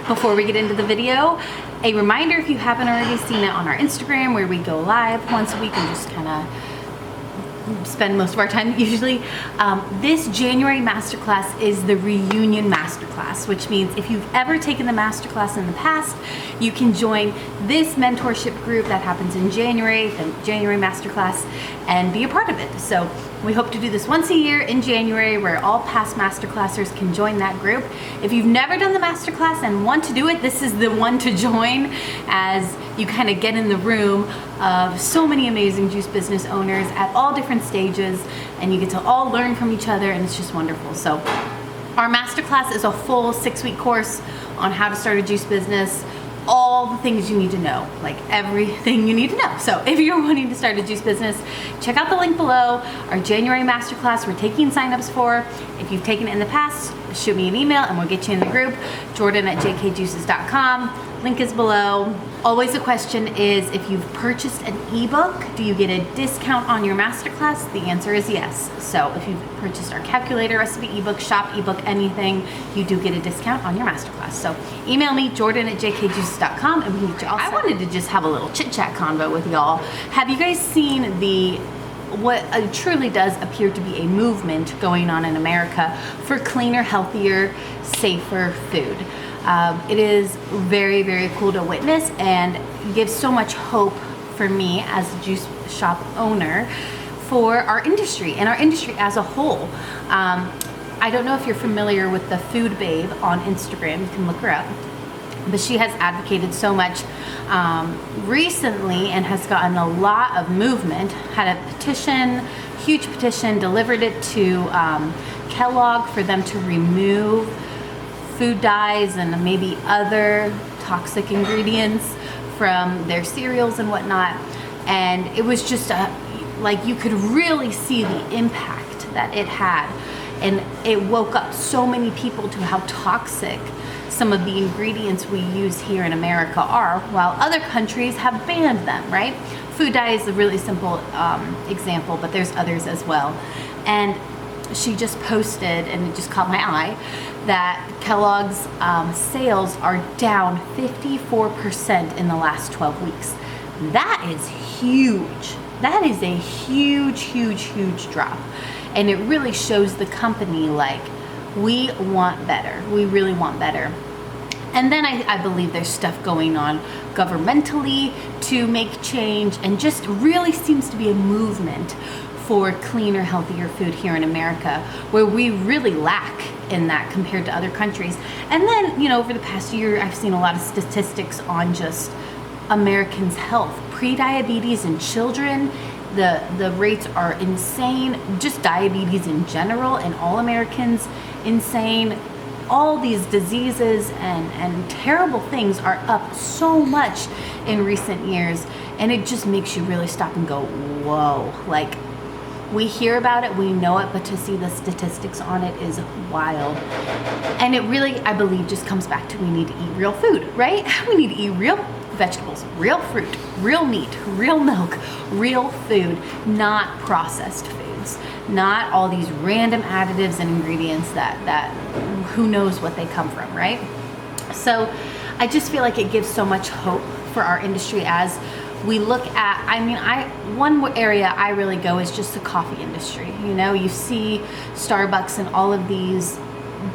Before we get into the video, a reminder, if you haven't already seen it on our Instagram, where we go live once a week and just kind of spend most of our time usually. This January masterclass is the reunion masterclass, which means if you've ever taken the masterclass in the past, you can join this mentorship group that happens in January, the January masterclass, and be a part of it. So we hope to do this once a year in January, where all past masterclassers can join that group. If you've never done the masterclass and want to do it, this is the one to join, as you kind of get in the room of so many amazing juice business owners at all different stages, and you get to all learn from each other, and it's just wonderful. So our masterclass is a full 6-week course on how to start a juice business, all the things you need to know, like everything you need to know. So if you're wanting to start a juice business, check out the link below. Our January masterclass we're taking signups for. If you've taken it in the past, shoot me an email and we'll get you in the group. Jordan@jkjuices.com. Link is below. Always the question is, if you've purchased an ebook, do you get a discount on your masterclass? The answer is yes. So if you've purchased our calculator recipe ebook, shop ebook, anything, you do get a discount on your masterclass. So email me, Jordan@jkjuices.com, and we can get you all set. I wanted to just have a little chit chat convo with y'all. Have you guys seen what truly does appear to be a movement going on in America for cleaner, healthier, safer food? It is very, very cool to witness, and gives so much hope for me as a juice shop owner for our industry and our industry as a whole. I don't know if you're familiar with the Food Babe on Instagram. You can look her up. But she has advocated so much recently and has gotten a lot of movement. Had a petition, huge petition, delivered it to Kellogg for them to remove food dyes and maybe other toxic ingredients from their cereals and whatnot. And it was just like, you could really see the impact that it had. And it woke up so many people to how toxic some of the ingredients we use here in America are, while other countries have banned them, right? Food dye is a really simple example, but there's others as well. And she just posted, and it just caught my eye, that Kellogg's sales are down 54% in the last 12 weeks. That is huge. That is a huge, huge, huge drop. And it really shows the company, like, we want better. We really want better. And then I believe there's stuff going on governmentally to make change, and just really seems to be a movement for cleaner, healthier food here in America, where we really lack in that compared to other countries. And then, you know, over the past year, I've seen a lot of statistics on just Americans' health. Pre-diabetes in children, the rates are insane. Just diabetes in general, and all Americans, insane. All these diseases and terrible things are up so much in recent years, and it just makes you really stop and go, whoa. Like, we hear about it, we know it, but to see the statistics on it is wild. And it really, I believe, just comes back to, we need to eat real food, right? We need to eat real vegetables, real fruit, real meat, real milk, real food, not processed foods, not all these random additives and ingredients that who knows what they come from, right? So I just feel like it gives so much hope for our industry as we look at, one area I really go is just the coffee industry. You know, you see Starbucks and all of these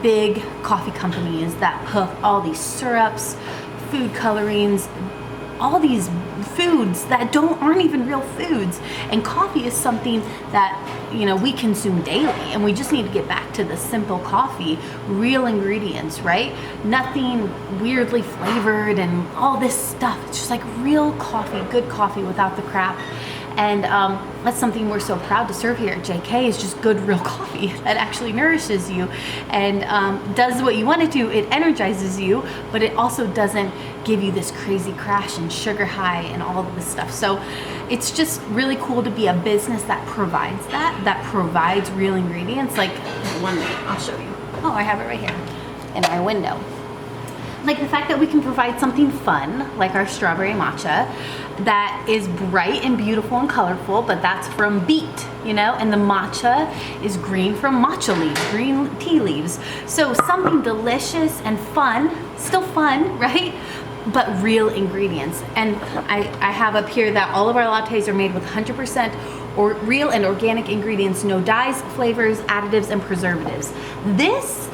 big coffee companies that put all these syrups, food colorings, all these foods that aren't even real foods. And coffee is something that, you know, we consume daily, and we just need to get back to the simple coffee, real ingredients, right? Nothing weirdly flavored and all this stuff. It's just like real coffee, good coffee without the crap. And that's something we're so proud to serve here at JK, is just good real coffee that actually nourishes you and does what you want it to. It energizes you, but it also doesn't give you this crazy crash and sugar high and all of this stuff. So it's just really cool to be a business that provides that provides real ingredients. Like, one minute, I'll show you. Oh, I have it right here in our window. Like the fact that we can provide something fun, like our strawberry matcha, that is bright and beautiful and colorful, but that's from beet, you know? And the matcha is green from matcha leaves, green tea leaves. So something delicious and fun, still fun, right? But real ingredients. And I have up here that all of our lattes are made with 100% or real and organic ingredients, no dyes, flavors, additives, and preservatives. This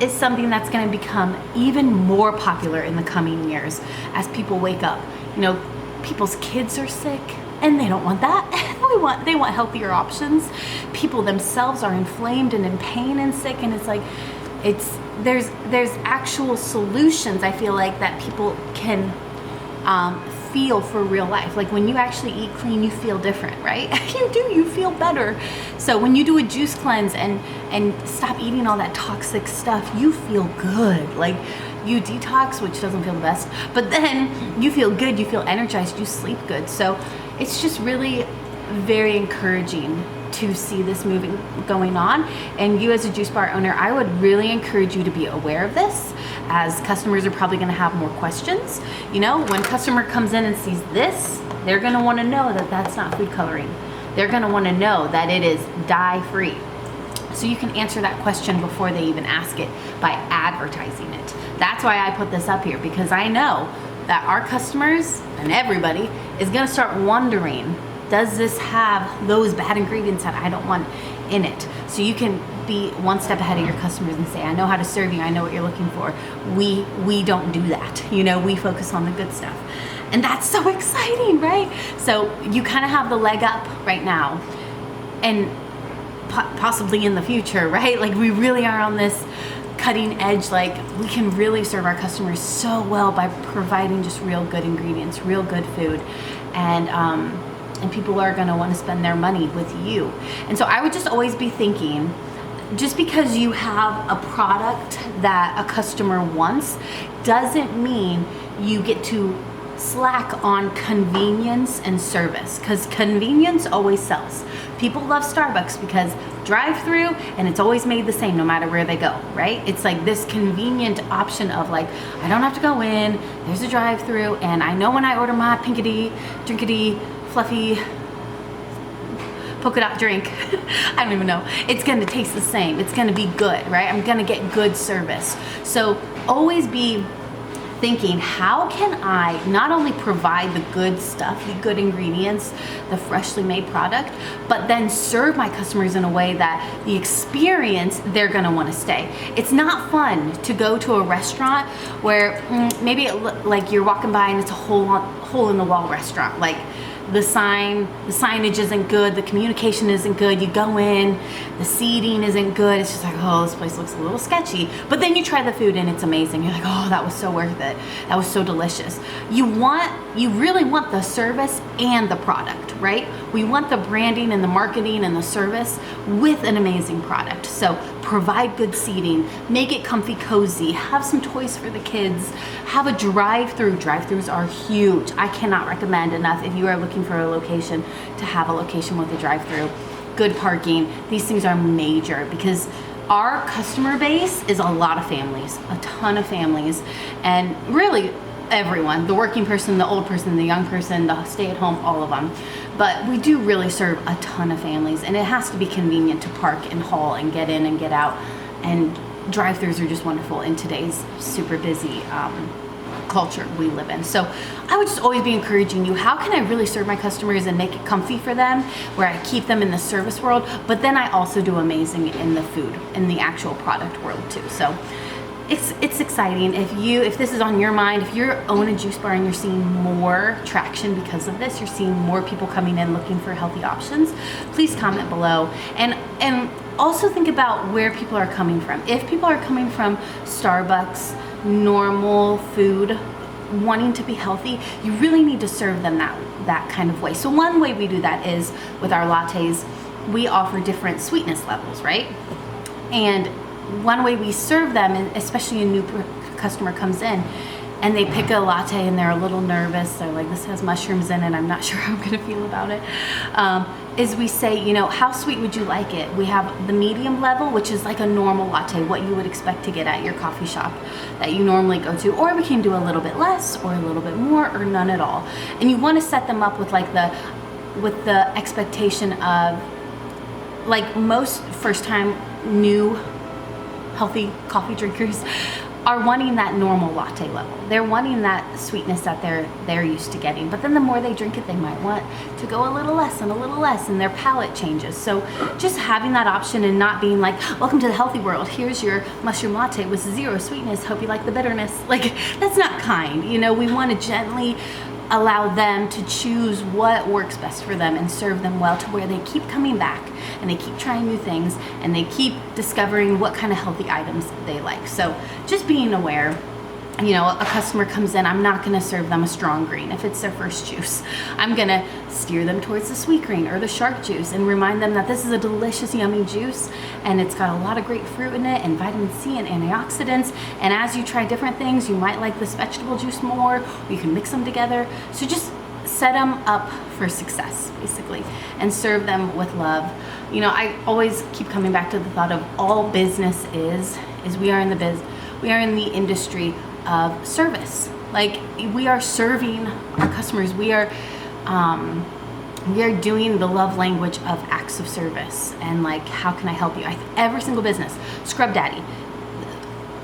is something that's going to become even more popular in the coming years as people wake up. You know, people's kids are sick and they don't want that. They want healthier options. People themselves are inflamed and in pain and sick, and it's like there's actual solutions, I feel like, that people can feel for real life. Like when you actually eat clean, you feel different, right? You feel better. So when you do a juice cleanse and stop eating all that toxic stuff, you feel good. Like you detox, which doesn't feel the best, but then you feel good, you feel energized, you sleep good. So it's just really very encouraging to see this moving going on. And you as a juice bar owner, I would really encourage you to be aware of this, as customers are probably going to have more questions. You know, when a customer comes in and sees this, they're going to want to know that that's not food coloring. They're going to want to know that it is dye free. So you can answer that question before they even ask it by advertising it. That's why I put this up here, because I know that our customers and everybody is going to start wondering, does this have those bad ingredients that I don't want in it? So you can be one step ahead of your customers and say, I know how to serve you, I know what you're looking for. We don't do that. You know, we focus on the good stuff. And that's so exciting, right? So you kind of have the leg up right now, and possibly in the future, right? Like we really are on this cutting edge. Like we can really serve our customers so well by providing just real good ingredients, real good food. And people are going to want to spend their money with you. And so I would just always be thinking, just because you have a product that a customer wants doesn't mean you get to slack on convenience and service, because convenience always sells. People love Starbucks because drive-through, and it's always made the same no matter where they go, right? It's like this convenient option of like, I don't have to go in, there's a drive-through, and I know when I order my pinkity, drinkity, fluffy polka dot drink, I don't even know, it's gonna taste the same. It's gonna be good, right? I'm gonna get good service. So always be thinking, how can I not only provide the good stuff, the good ingredients, the freshly made product, but then serve my customers in a way that the experience, they're gonna wanna stay. It's not fun to go to a restaurant where maybe like you're walking by and it's a hole in the wall restaurant. Like the signage isn't good, the communication isn't good, you go in, the seating isn't good, it's just like, oh, this place looks a little sketchy. But then you try the food and it's amazing. You're like, oh, that was so worth it. That was so delicious. You really want the service and the product, right? We want the branding and the marketing and the service with an amazing product. So provide good seating, make it comfy, cozy, have some toys for the kids, have a drive-through. Drive-throughs are huge. I cannot recommend enough if you are looking for a location to have a location with a drive-through. Good parking. These things are major because our customer base is a lot of families, a ton of families, and really everyone, the working person, the old person, the young person, the stay-at-home, all of them. But we do really serve a ton of families, and it has to be convenient to park and haul and get in and get out. And drive-thrus are just wonderful in today's super busy culture we live in. So I would just always be encouraging you, how can I really serve my customers and make it comfy for them, where I keep them in the service world, but then I also do amazing in the food, in the actual product world too. So it's exciting. If this is on your mind, if you own a juice bar and you're seeing more traction because of this, you're seeing more people coming in looking for healthy options, please comment below. And also think about where people are coming from. If people are coming from Starbucks, normal food, wanting to be healthy, you really need to serve them that kind of way. So one way we do that is with our lattes, we offer different sweetness levels, right? And one way we serve them, and especially a new customer comes in and they pick a latte and they're a little nervous. They're like, this has mushrooms in it, I'm not sure how I'm gonna feel about it. Is we say, you know, how sweet would you like it? We have the medium level, which is like a normal latte, what you would expect to get at your coffee shop that you normally go to, or we can do a little bit less or a little bit more or none at all. And you want to set them up with like the expectation of, like, most first time new healthy coffee drinkers are wanting that normal latte level. They're wanting that sweetness that they're used to getting. But then the more they drink it, they might want to go a little less and their palate changes. So just having that option and not being like, welcome to the healthy world, here's your mushroom latte with 0 sweetness, hope you like the bitterness. Like, that's not kind. You know, we want to gently allow them to choose what works best for them and serve them well, to where they keep coming back and they keep trying new things and they keep discovering what kind of healthy items they like. So just being aware, you know, a customer comes in, I'm not gonna serve them a strong green if it's their first juice. I'm gonna steer them towards the sweet green or the shark juice and remind them that this is a delicious, yummy juice and it's got a lot of great fruit in it and vitamin C and antioxidants. And as you try different things, you might like this vegetable juice more, or you can mix them together. So just set them up for success, basically, and serve them with love. You know, I always keep coming back to the thought of all business is we are in the industry of service. Like, we are serving our customers. We are doing the love language of acts of service. And like, how can I help you? Every single business, Scrub Daddy,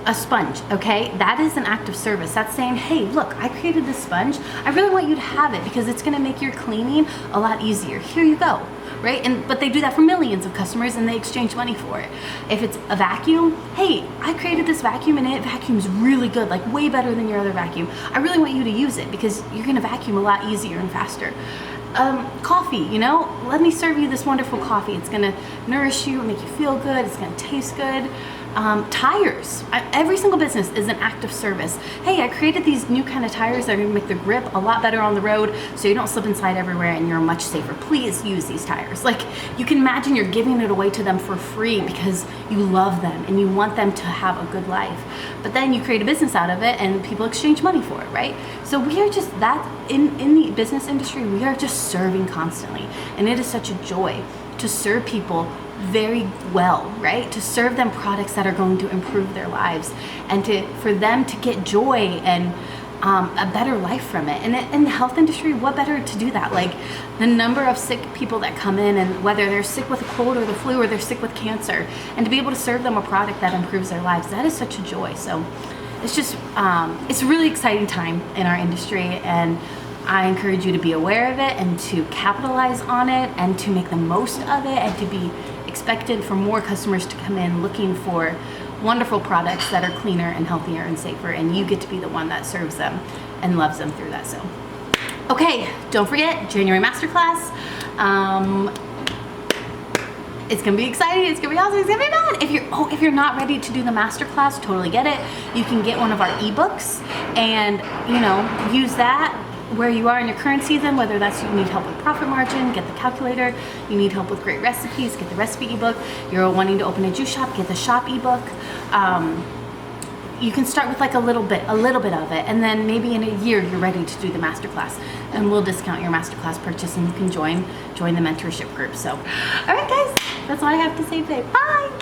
a sponge, okay? That is an act of service. That's saying, hey, look, I created this sponge. I really want you to have it because it's gonna make your cleaning a lot easier. Here you go, right? But they do that for millions of customers and they exchange money for it. If it's a vacuum, hey, I created this vacuum and it vacuums really good, like way better than your other vacuum. I really want you to use it because you're gonna vacuum a lot easier and faster. Coffee, you know, let me serve you this wonderful coffee. It's gonna nourish you, make you feel good, it's gonna taste good. Tires. Every single business is an act of service. Hey, I created these new kind of tires that are gonna make the grip a lot better on the road so you don't slip and slide everywhere and you're much safer. Please use these tires. Like, you can imagine you're giving it away to them for free because you love them and you want them to have a good life. But then you create a business out of it and people exchange money for it, right? So we are just that, in the business industry, we are just serving constantly. And it is such a joy to serve people very well, right? To serve them products that are going to improve their lives and for them to get joy and a better life from it. And in the health industry, what better to do that? Like, the number of sick people that come in, and whether they're sick with a cold or the flu or they're sick with cancer, and to be able to serve them a product that improves their lives, that is such a joy. So it's just, it's a really exciting time in our industry, and I encourage you to be aware of it and to capitalize on it and to make the most of it and to be expected for more customers to come in looking for wonderful products that are cleaner and healthier and safer, and you get to be the one that serves them and loves them through that. So, okay, don't forget, January Masterclass. It's gonna be exciting, it's gonna be awesome, it's gonna be fun. If you're not ready to do the masterclass, totally get it. You can get one of our ebooks and, you know, use that where you are in your current season, whether that's you need help with profit margin, get the calculator, you need help with great recipes, get the recipe ebook, you're wanting to open a juice shop, get the shop ebook. You can start with like a little bit of it, and then maybe in a year you're ready to do the masterclass, and we'll discount your masterclass purchase and you can join the mentorship group. So, all right guys, that's all I have to say today. Bye.